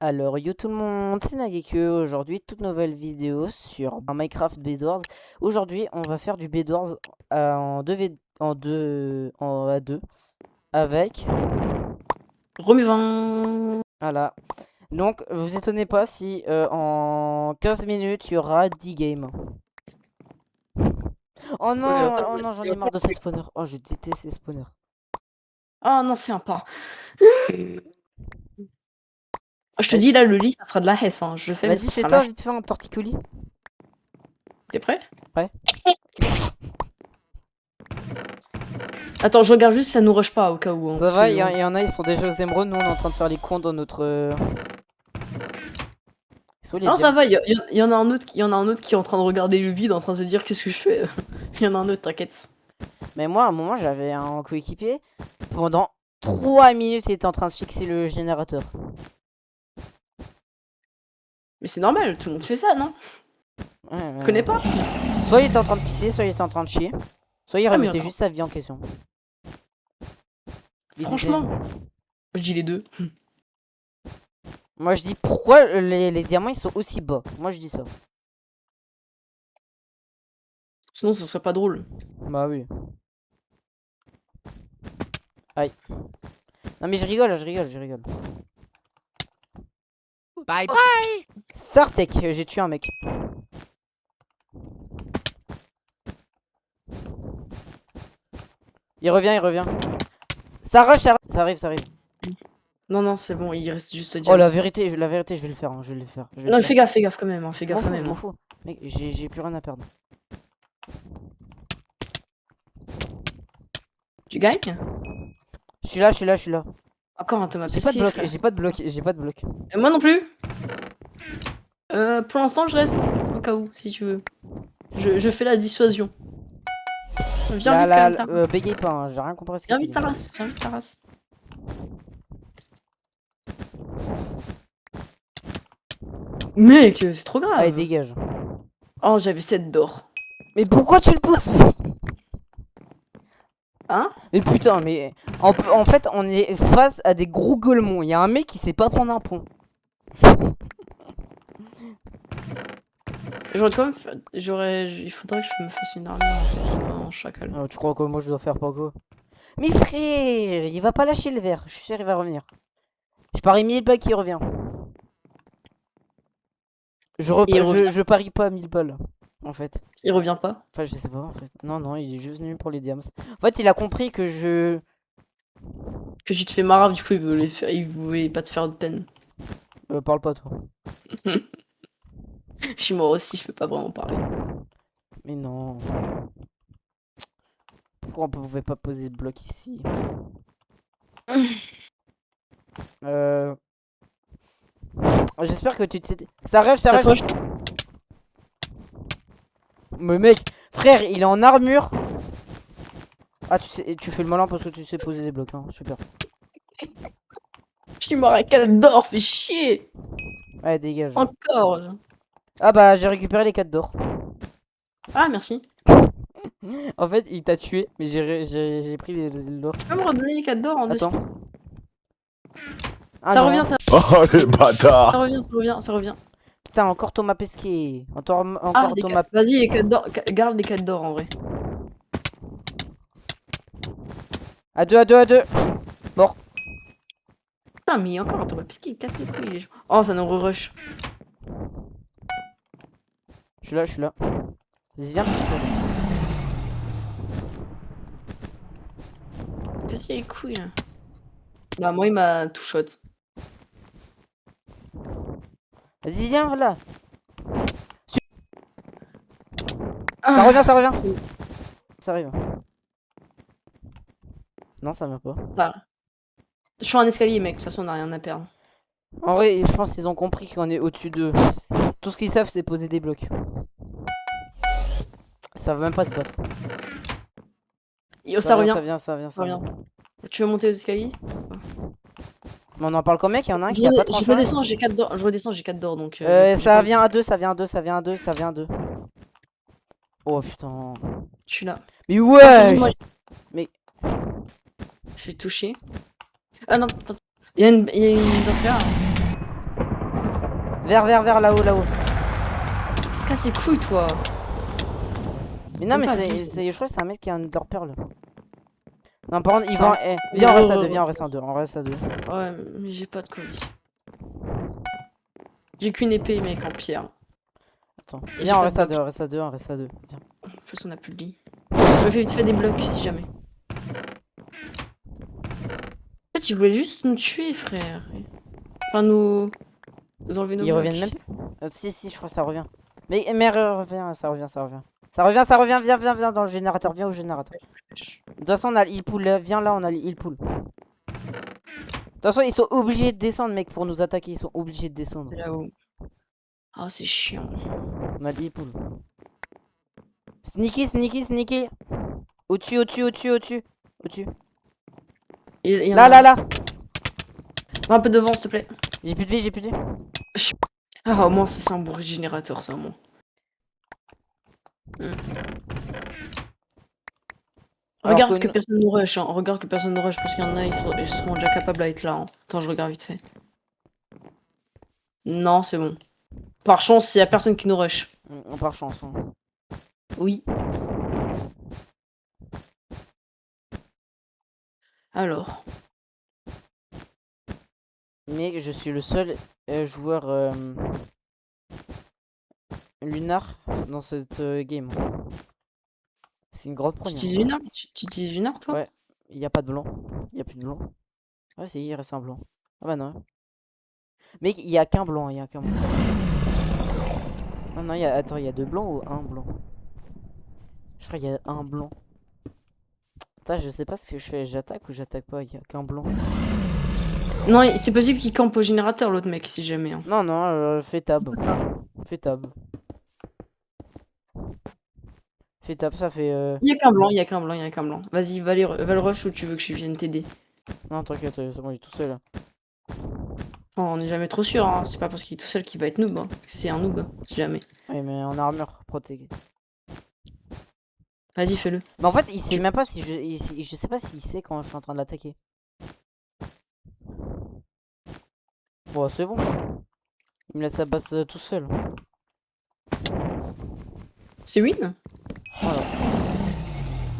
Alors, yo tout le monde, c'est Nagekyo. Aujourd'hui, toute nouvelle vidéo sur un Minecraft Bedwars. Aujourd'hui, on va faire du Bedwars en 2v, à 2 avec. Romuvin. Voilà. Donc, vous étonnez pas si en 15 minutes, il y aura 10 games. Oh non, oh non, j'en ai marre de ces spawners. Oh, je déteste ces spawners. Ah non, c'est un pas. Je te dis là, le lit, ça sera de la hesse. Hein. Je le fais, mais Vas-y, ça c'est sera toi, la hesse. vite fait un torticolis. T'es prêt? Ouais. Attends, je regarde juste si ça nous rush pas au cas où. Hein, Ça va, il y en a, ils sont déjà aux émeraudes. Nous, on est en train de faire les cons dans notre. Non, ça va, il y en a un autre qui est en train de regarder le vide, en train de se dire qu'est-ce que je fais. Il y en a un autre, t'inquiète. Mais moi, à un moment, j'avais un coéquipier. Pendant 3 minutes, il était en train de fixer le générateur. Mais c'est normal, tout le monde fait ça, non? Ouais, Tu connais pas? Soit il était en train de pisser, soit il était en train de chier. Soit il remettait attends. juste sa vie en question. Franchement, je dis les deux. Moi, je dis pourquoi les diamants ils sont aussi bas. Moi, je dis ça. Sinon, ce serait pas drôle. Bah oui. Aïe. Non, mais je rigole, je rigole. Bye bye. Sartek, j'ai tué un mec. Il revient. Ça rush, ça arrive. Non, c'est bon, il reste juste James. Oh, la vérité, je vais le faire. Je vais le faire. Non, fais gaffe quand même. Fais gaffe quand même. M'en fous. Mec, j'ai plus rien à perdre. Tu gagnes? Je suis là. Encore un Thomas J'ai pas de bloc. Et moi non plus. Pour l'instant, je reste. Au cas où, si tu veux. Je fais la dissuasion. Viens vite, quand même. Bégaye pas, hein, j'ai rien compris à ce que Viens tu vite, ta race. Mec, c'est trop grave. Allez, dégage. Oh, j'avais 7 d'or. Mais pourquoi tu le poses? Hein? Mais putain, mais en fait, on est face à des gros golemons. Il y a un mec qui sait pas prendre un pont. Il faudrait que je me fasse une armure en fait, en chacal. Tu crois que moi je dois faire pas quoi? Mais frère, il va pas lâcher le verre. Je suis sûr il va revenir. Je parie 1000 balles qu'il revient. Je parie pas 1000 balles. En fait. Il revient pas? Enfin, je sais pas en fait. Non, il est juste venu pour les diams. En fait, il a compris que Que tu te fais marave, du coup, il voulait pas te faire de peine. Parle pas toi. Je suis mort aussi, je peux pas vraiment parler. Mais non. Pourquoi on pouvait pas poser de bloc ici? J'espère que tu te sais. Ça rush. Mais mec, frère, il est en armure. Ah, tu fais le malin parce que tu sais poser des blocs, hein. Super. Je suis mort à 4 d'or, fais chier. Allez, dégage. Encore. Ah bah, j'ai récupéré les 4 d'or. Ah, merci. En fait, il t'a tué, mais j'ai pris les l'or. Tu peux me redonner les 4 d'or en dessous? Attends. Ah, ça non. revient, ça. Oh les bâtards! Ça revient. Putain, encore Thomas Pesquet. Encore Thomas. Vas-y, les 4 d'or. Garde les 4 d'or en vrai. À 2. Mort. Putain, mais encore un Thomas Pesquet, il casse les couilles les gens. Oh, ça nous re-rush. Je suis là. Vas-y, viens. Casse les couilles là. Bah, moi, il m'a tout shot. Vas-y, viens là. Ah. Ça revient. Ça arrive. Non, ça vient pas. Ça. Je suis en escalier, mec. De toute façon, on a rien à perdre. En vrai, je pense qu'ils ont compris qu'on est au-dessus d'eux. Tout ce qu'ils savent, c'est poser des blocs. Ça va même pas se battre. Ça revient. Ça vient. Tu veux monter aux escaliers? Mais on en parle comme mec, il y en a un qui a pas trop. Je redescends, j'ai 4 d'or. Donc. Ça vient à 2. Oh putain. Je suis là. Mais ouais. Mais. J'ai touché. Ah non, attends. Il y a une docker. Vers, là-haut, là-haut. Casse les couilles, toi. Mais non, mais Pas je crois que c'est un mec qui a un Ender Pearl. Non, par contre, il Tiens. va. Viens, on reste à deux, viens, on reste à deux, on reste à deux. Ouais, mais j'ai pas de colis. J'ai qu'une épée, mec, en pierre. Attends, Et viens, j'ai on pas reste de à deux, blocs. on reste à deux, on reste à deux. Viens. En plus, on a plus de lit. Je me fais vite fait des blocs, si jamais. En fait, ils voulaient juste nous tuer, frère. Enfin, nous enlever nos Ils blocs. reviennent même si, je crois que ça revient. Mais revient, ça revient. Ça revient, viens dans le générateur, viens au générateur. De toute façon, on a le heal pool, viens là, on a le heal pool. De toute façon, ils sont obligés de descendre, mec, pour nous attaquer, ils sont obligés de descendre. Là-haut. Ah, c'est chiant. On a le heal pool. Sneaky. Au-dessus. Là. Un peu devant, s'il te plaît. J'ai plus de vie. Ah, au moins, c'est un bon régénérateur, ça, au moins. Regarde que personne nous rush, hein. Regarde que personne nous rush, parce qu'il y en a, ils seront déjà capables d'être là. Hein. Attends, je regarde vite fait. Non, c'est bon. Par chance, il y a personne qui nous rush. Par chance. Hein. Oui. Alors. Mais je suis le seul joueur lunar dans cette game. C'est une grosse première. Tu utilises une arme Tu utilises une arme, toi? Ouais. Il n'y a pas de blanc. Il n'y a plus de blanc. Ouais, si, il reste un blanc. Ah bah non. Mais il n'y a qu'un blanc. Non, attends, il y a deux blancs ou un blanc? Je crois qu'il y a un blanc. Putain, je sais pas ce que je fais. J'attaque ou j'attaque pas? Il n'y a qu'un blanc. Non, c'est possible qu'il campe au générateur, l'autre mec, si jamais. Hein. Non, fais tab. Fais tab. Fais tab, ça fait. Il y a qu'un blanc. Vas-y, va le rush ou tu veux que je vienne t'aider? Non, t'inquiète, c'est bon, il est tout seul là. Oh, on n'est jamais trop sûr, hein. C'est pas parce qu'il est tout seul qu'il va être noob. Hein. C'est un noob, si jamais. Oui, mais en armure protégée. Vas-y, fais-le. Mais en fait, il sait même pas si je sais pas s'il sait quand je suis en train de l'attaquer. Bon, c'est bon. Il me laisse sa base tout seul. C'est win? Voilà.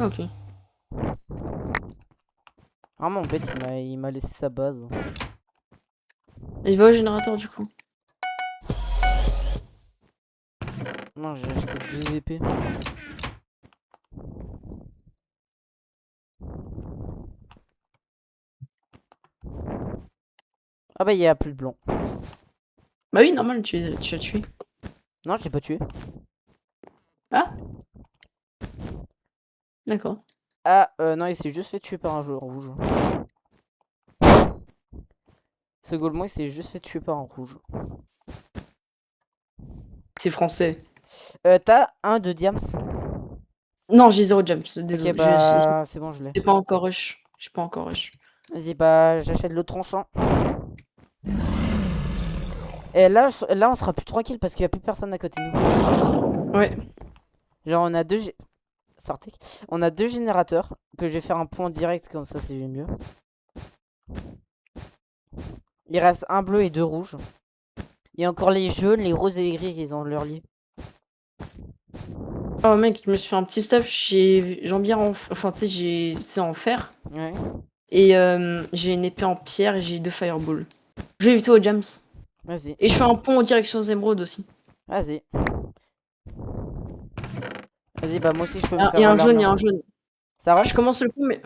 Ok. Vraiment bête, il m'a laissé sa base. Il va au générateur du coup. Non, j'ai acheté 2 épées. Ah bah il y a plus de blanc. Bah oui, normal, tu as tué. Non, je l'ai pas tué. Ah? D'accord. Ah non, il s'est juste fait tuer par un joueur rouge. Ce golemon il s'est juste fait tuer par un rouge. C'est français. T'as un de diams? Non, j'ai 0 jumps, désolé. Ok, bah c'est bon, je l'ai. J'ai pas encore rush. J'ai pas encore rush. Vas-y, bah j'achète le tronchant. Et là, on sera plus tranquille parce qu'il y a plus personne à côté de nous. Ouais. Genre on a on a deux générateurs que je vais faire un point direct comme ça c'est mieux. Il reste un bleu et deux rouges. Il y a encore les jaunes, les roses et les gris qui ont leur lit. Oh mec, je me suis fait un petit stuff chez Jean-Pierre enfin tu sais, c'est en fer. Ouais. Et j'ai une épée en pierre et j'ai 2 fireballs. Je vais éviter aux jams. Vas-y. Et je fais un pont en direction des émeraudes aussi. Vas-y. Vas-y, bah moi aussi je peux me faire Il y a un jaune. Ça va? Je commence le pont mais...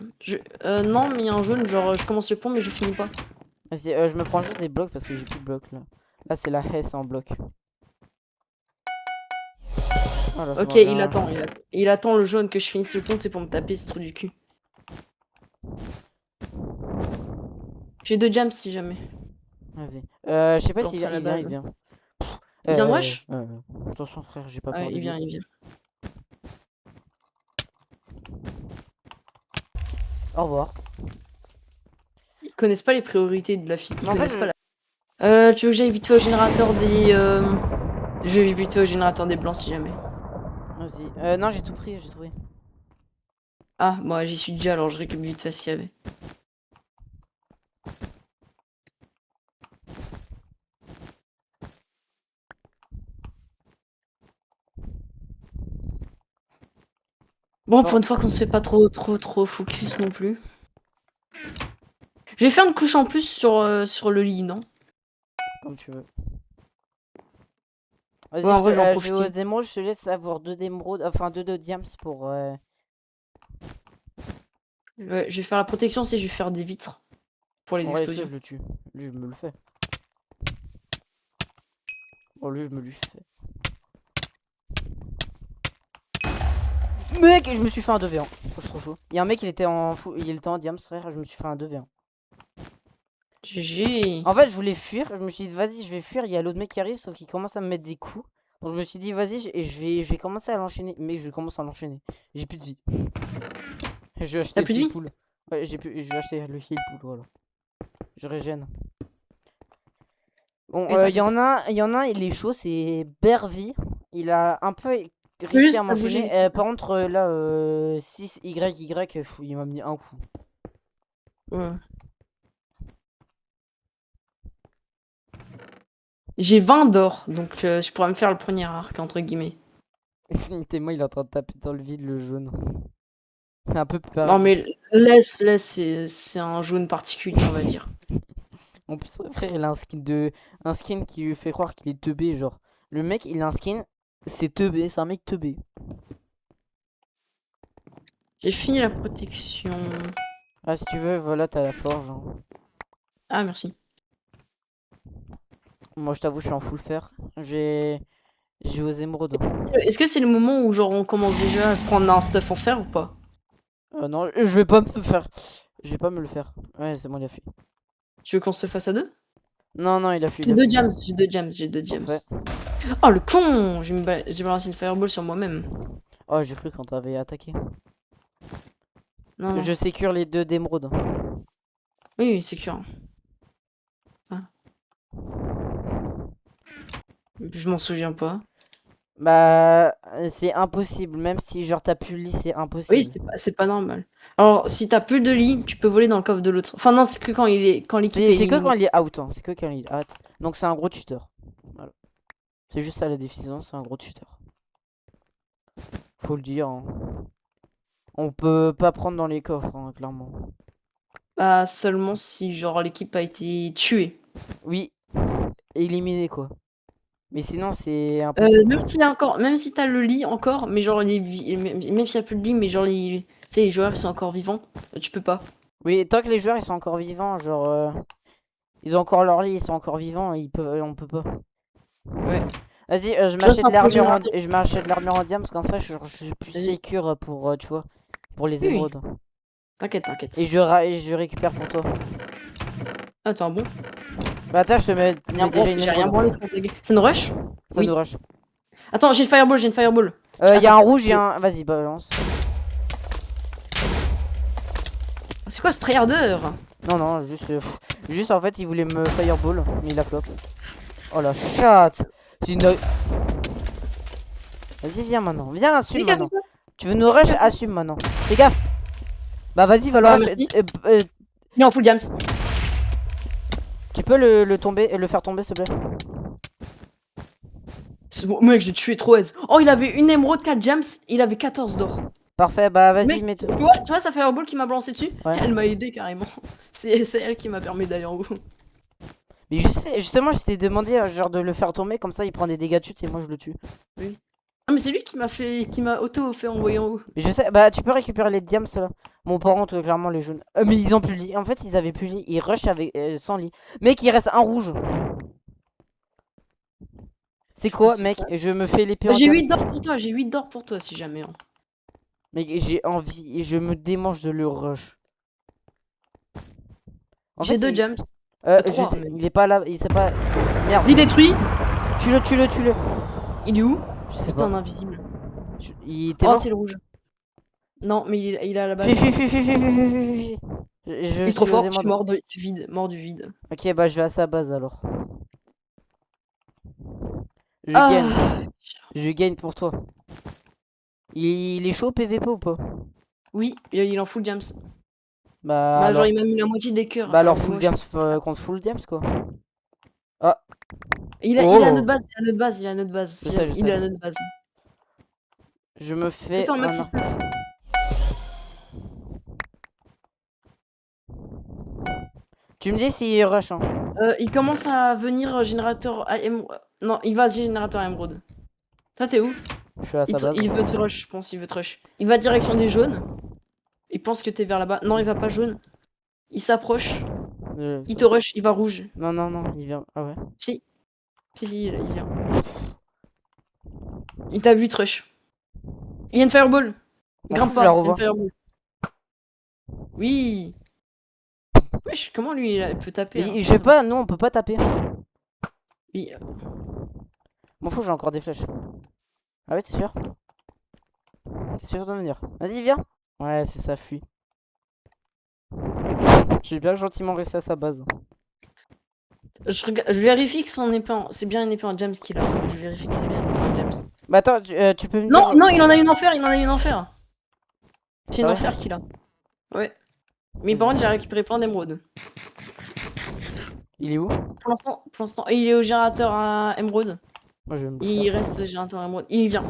non mais il y a un jaune, genre je commence le pont mais je finis pas. Vas-y, je me prends juste des blocs parce que j'ai plus de blocs là. Là c'est la haie en bloc. Voilà, Ok, il attend le jaune que je finisse le pont, c'est pour me taper ce trou du cul. J'ai 2 jams si jamais. Vas-y. Je sais pas s'il à la vient, base. il vient. Il vient de rush? Attention frère, j'ai pas Ah, peur. il vient. Au revoir. Ils connaissent pas les priorités de la fille. Ils En connaissent fait, pas la... tu veux que j'aille vite fait au générateur des... Je vais vite fait au générateur des blancs si jamais. Vas-y. Non, j'ai tout pris. Ah, moi j'y suis déjà alors je récupère vite fait ce qu'il y avait. Bon, Bon, pour une fois qu'on se fait pas trop focus non plus. Je vais faire une couche en plus sur le lit, non? comme tu veux. Ouais, Vas-y, en vrai, j'en je vais aux profiter. émeraudes, je te laisse avoir 2 d'émeraudes, enfin 2 de diams pour... Ouais, je vais faire la protection, je vais faire des vitres pour les Ouais, est-ce que explosions. je le tue? Lui, je me le fais. Bon, lui, je me lui fais. Mec, je me suis fait un 2v1. Je suis trop chaud. Il y a un mec, il était en diams, frère, je me suis fait un 2v1. GG. En fait, je voulais fuir, je me suis dit, vas-y, je vais fuir. Il y a l'autre mec qui arrive, sauf qu'il commence à me mettre des coups. Donc, je me suis dit, vas-y, et je vais commencer à l'enchaîner. Mais je commence à l'enchaîner. J'ai plus de vie. Je vais T'as acheter le plus de heal vie? pool. Ouais, je vais acheter le heal pool, voilà. Je régène. Bon, Oui, t'inquiète. il y en a un, il est chaud, c'est Bervy. Il a un peu Je peux réussi à juste à bouger m'enchaîner. les trucs. Par contre, là, 6YY, il m'a mis un coup. Ouais. J'ai 20 d'or, donc je pourrais me faire le premier arc, entre guillemets. T'es moi, il est en train de taper dans le vide le jaune. Un peu Non, perdu. mais laisse, c'est un jaune particulier, on va dire. En plus, frère, il a un skin qui lui fait croire qu'il est teubé, genre. Le mec, il a un skin, c'est teubé, c'est un mec teubé. J'ai fini la protection. Ah, si tu veux, voilà, t'as la forge, hein. Ah, merci. Moi, je t'avoue, je suis en full fer. J'ai aux émeraudes. Est-ce que c'est le moment où genre on commence déjà à se prendre un stuff en fer ou pas? Non, je vais pas me faire. Je vais pas me le faire. Ouais, c'est bon, il a fui. Tu veux qu'on se fasse à deux? Non, non, il a fui, il J'ai a deux fui. jams, j'ai deux jams, j'ai deux jams. Parfait. Oh le con! J'ai balancé une fireball sur moi-même. Oh, j'ai cru quand t'avais attaqué. Non, non. Je sécure les 2 d'émeraudes. Oui, oui, c'est sûr. Ah. Je m'en souviens pas. Bah, c'est impossible. Même si, genre, t'as plus le lit, c'est Oui, impossible. c'est pas normal. Alors, si t'as plus de lit, tu peux voler dans le coffre de l'autre. Enfin, non, c'est que quand l'équipe est C'est que quand éliminée. il est out. Hein. C'est que quand il est out. Donc, c'est un gros cheater. Voilà. C'est juste ça la définition, c'est un gros cheater. Faut le dire. Hein. On peut pas prendre dans les coffres, hein, clairement. Bah, seulement si, genre, l'équipe a été tuée. Oui, éliminé quoi. Mais sinon, c'est impossible. Même si t'as le lit encore, mais genre, même s'il y a plus de lit, mais genre, tu sais, les joueurs sont encore vivants, tu peux pas. Oui, tant que les joueurs ils sont encore vivants, genre. Ils ont encore leur lit, ils sont encore vivants, on peut pas. Ouais. Vas-y, Je reste un peu générateur. je m'achète l'armure en diams, comme ça je suis plus Vas-y. sécure pour, tu vois, pour les Oui, oui. émeraudes. T'inquiète, t'inquiète. Et je récupère pour toi. Attends, bon. Bah attends, je te mets déjà une J'ai rien émeraude. branlé sur le Ça nous rush? Ça Oui. nous rush. Attends, j'ai une fireball. Il y a Attends. un rouge, il y a un... Vas-y, balance. C'est quoi ce tryharder? Non, non, juste en fait, il voulait me fireball, mais il a flop. Oh la chatte. C'est une... Vas-y, viens maintenant. Viens, assume Qui a fait maintenant. ça? Tu veux nous rush? Assume maintenant. Fais gaffe. Bah vas-y, va le Ah, rush. merci. Il est en full jams. Tu peux le faire tomber, s'il te plaît? C'est bon, mec, j'ai tué trop aise. Oh, il avait une émeraude, 4 jams, il avait 14 d'or. Parfait, bah vas-y, Mec, mets... tu vois sa fireball qui m'a balancé dessus? Ouais. Elle m'a aidé carrément. C'est elle qui m'a permis d'aller en haut. Mais justement, je t'ai demandé genre de le faire tomber, comme ça il prend des dégâts de chute et moi je le tue. Oui. Ah, mais c'est lui qui m'a auto fait envoyer en haut. Mais je sais, bah tu peux récupérer les diams là. Mon parent, clairement les jaunes. Mais ils ont plus de lit. En fait, ils avaient plus de lit. Ils rush avec sans lit. Mec, il reste un rouge. C'est quoi, mec? Je me fais l'épée en J'ai diams. 8 d'or pour toi, j'ai 8 d'or pour toi si jamais. Hein. Mec, j'ai envie et je me démange de le rush. J'ai 2 jams. Je trois, sais, même. il est pas là, il sait pas. Merde. Il est détruit. Tue-le. Il est où? Je sais C'est pas. un invisible. Il était Oh, mort. c'est le rouge. Non, mais il est à la base. Fui. Il est trop fort, je suis mort du vide. Mort du vide. Ok, bah je vais à sa base alors. Je Ah. gagne. Je gagne pour toi. Il est chaud PVP ou pas? Oui, il est en full jams. Bah, Bah, alors... genre, il m'a mis la moitié des cœurs. Bah alors Alors, full moi, diams contre full diams quoi. Ah. il est à notre base, il est à notre base. Je sais. Il est à notre base. Je me fais... Fais-toi un Oh, maxi non. stuff. Tu me dis s'il rush. Hein. Il commence à venir générateur à Non, il va générateur à émeraude. Toi, t'es où? Je suis à sa base. Il veut te rush, je pense, il veut te rush. Il va direction des jaunes. Il pense que t'es vers là-bas. Non, il va pas jaune. Il s'approche. Il te rush, il va rouge. Non, non, non, il vient. Ah ouais. Si. Si, il vient. Il t'a vu, il te rush. Il y a une fireball. Grimpe pas, il y a une fireball. Oui. Wesh, comment lui il peut taper hein, je sais pas, nous on peut pas taper. Oui. M'en fous, j'ai encore des flèches. Ah ouais, t'es sûr? T'es sûr de venir? Vas-y, viens. Ouais, c'est ça, fuit. J'ai bien gentiment resté à sa base. Je vérifie que son épée c'est bien une épée en James qu'il a. Je vérifie que c'est bien une épée en James. Bah attends, tu peux me non, dire... Non, il en a une enfer, il en a une enfer. C'est une ouais. enfer qu'il a. Ouais. Mais par contre, j'ai récupéré plein d'émeraudes. Il est où? Pour l'instant, il est au générateur à émeraude. Moi, je vais me Il reste générateur à émeraude. Il vient.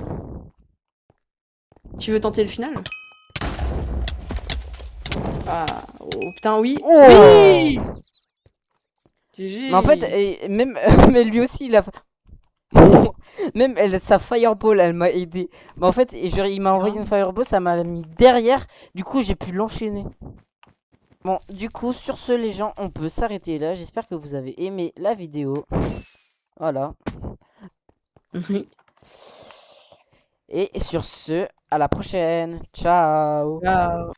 Tu veux tenter le final? Ah, oh putain, oui. Oh oui GG. Mais en fait, même mais lui aussi, il a... même sa fireball, elle m'a aidé. Mais en fait, il m'a envoyé une fireball, ça m'a mis derrière. Du coup, j'ai pu l'enchaîner. Bon, du coup, sur ce, les gens, on peut s'arrêter là. J'espère que vous avez aimé la vidéo. Voilà. Oui. Et sur ce, à la prochaine. Ciao. Ciao.